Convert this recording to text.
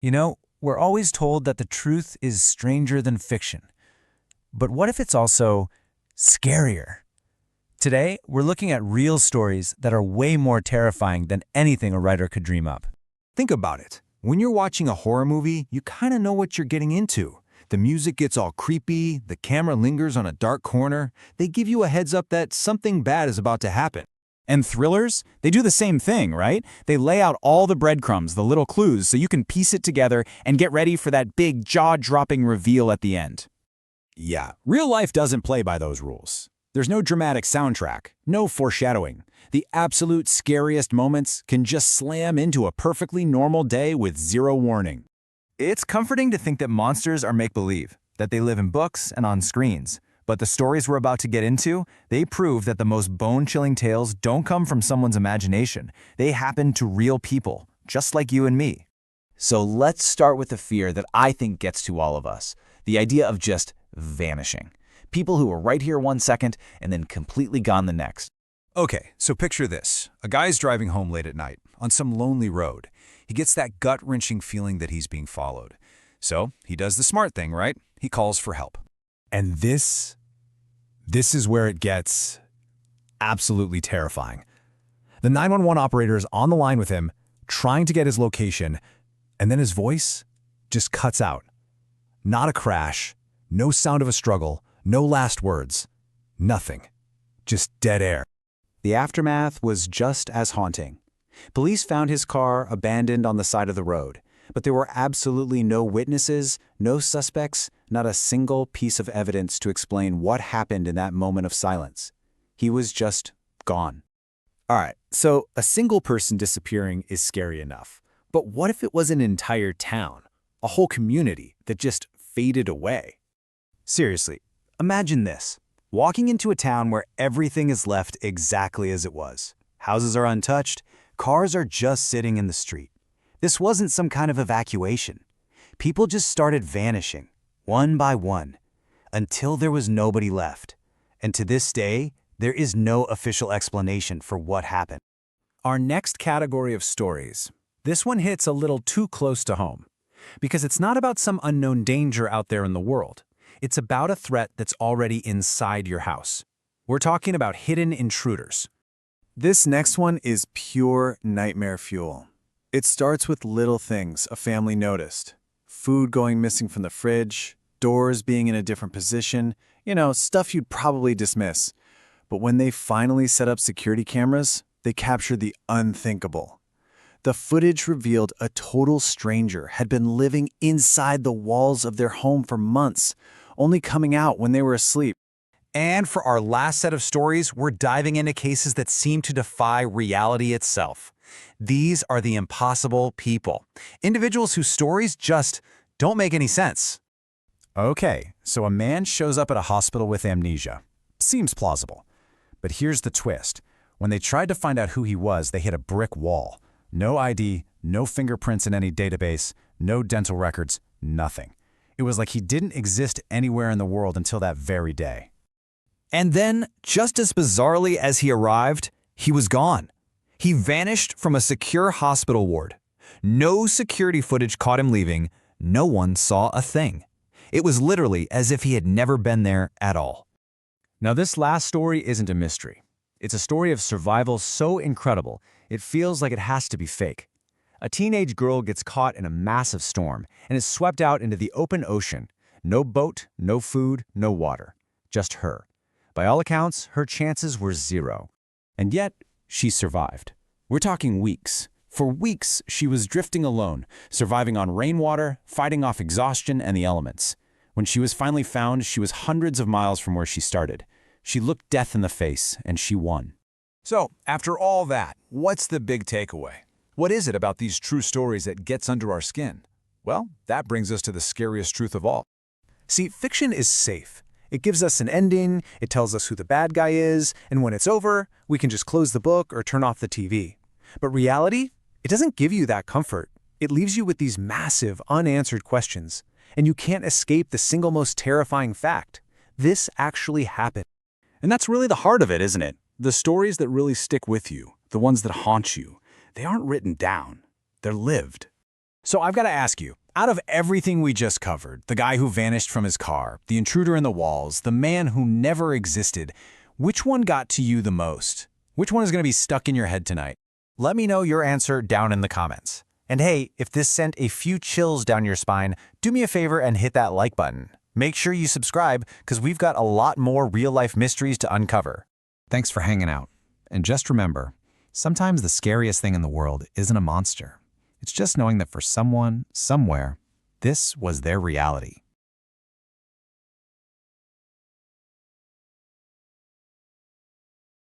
You know, we're always told that the truth is stranger than fiction. But what if it's also scarier? Today, we're looking at real stories that are way more terrifying than anything a writer could dream up. Think about it. When you're watching a horror movie, you kind of know what you're getting into. The music gets all creepy, the camera lingers on a dark corner. They give you a heads up that something bad is about to happen. And thrillers, they do the same thing, right? They lay out all the breadcrumbs, the little clues, so you can piece it together and get ready for that big jaw-dropping reveal at the end. Yeah, real life doesn't play by those rules. There's no dramatic soundtrack, no foreshadowing. The absolute scariest moments can just slam into a perfectly normal day with zero warning. It's comforting to think that monsters are make-believe, that they live in books and on screens. But the stories we're about to get into, they prove that the most bone-chilling tales don't come from someone's imagination. They happen to real people, just like you and me. So let's start with the fear that I think gets to all of us. The idea of just vanishing. People who are right here one second and then completely gone the next. Okay, so picture this. A guy's driving home late at night, on some lonely road. He gets that gut-wrenching feeling that he's being followed. So he does the smart thing, right? He calls for help. And this is where it gets absolutely terrifying. The 911 operator is on the line with him, trying to get his location, and then his voice just cuts out. Not a crash, no sound of a struggle, no last words, nothing. Just dead air. The aftermath was just as haunting. Police found his car abandoned on the side of the road, but there were absolutely no witnesses, no suspects, not a single piece of evidence to explain what happened in that moment of silence. He was just gone. All right, so a single person disappearing is scary enough. But what if it was an entire town, a whole community that just faded away? Seriously, imagine this. Walking into a town where everything is left exactly as it was. Houses are untouched, cars are just sitting in the street. This wasn't some kind of evacuation. People just started vanishing, one by one, until there was nobody left. And to this day, there is no official explanation for what happened. Our next category of stories. This one hits a little too close to home, because it's not about some unknown danger out there in the world. It's about a threat that's already inside your house. We're talking about hidden intruders. This next one is pure nightmare fuel. It starts with little things a family noticed. Food going missing from the fridge, doors being in a different position, stuff you'd probably dismiss. But when they finally set up security cameras, they captured the unthinkable. The footage revealed a total stranger had been living inside the walls of their home for months, only coming out when they were asleep. And for our last set of stories, we're diving into cases that seem to defy reality itself. These are the impossible people. Individuals whose stories just don't make any sense. Okay, so a man shows up at a hospital with amnesia. Seems plausible. But here's the twist. When they tried to find out who he was, they hit a brick wall. No ID, no fingerprints in any database, no dental records, nothing. It was like he didn't exist anywhere in the world until that very day. And then, just as bizarrely as he arrived, he was gone. He vanished from a secure hospital ward. No security footage caught him leaving. No one saw a thing. It was literally as if he had never been there at all. Now, this last story isn't a mystery. It's a story of survival so incredible, it feels like it has to be fake. A teenage girl gets caught in a massive storm and is swept out into the open ocean. No boat, no food, no water. Just her. By all accounts, her chances were zero. And yet, she survived. We're talking weeks. For weeks, she was drifting alone, surviving on rainwater, fighting off exhaustion and the elements. When she was finally found, she was hundreds of miles from where she started. She looked death in the face, and she won. So, after all that, what's the big takeaway? What is it about these true stories that gets under our skin? Well, that brings us to the scariest truth of all. See, fiction is safe. It gives us an ending, it tells us who the bad guy is, and when it's over, we can just close the book or turn off the TV. But reality, it doesn't give you that comfort. It leaves you with these massive, unanswered questions, and you can't escape the single most terrifying fact. This actually happened. And that's really the heart of it, isn't it? The stories that really stick with you, the ones that haunt you, they aren't written down. They're lived. So I've got to ask you, out of everything we just covered, the guy who vanished from his car, the intruder in the walls, the man who never existed, which one got to you the most? Which one is going to be stuck in your head tonight? Let me know your answer down in the comments. And hey, if this sent a few chills down your spine, do me a favor and hit that like button. Make sure you subscribe because we've got a lot more real-life mysteries to uncover. Thanks for hanging out. And just remember, sometimes the scariest thing in the world isn't a monster. It's just knowing that for someone, somewhere, this was their reality.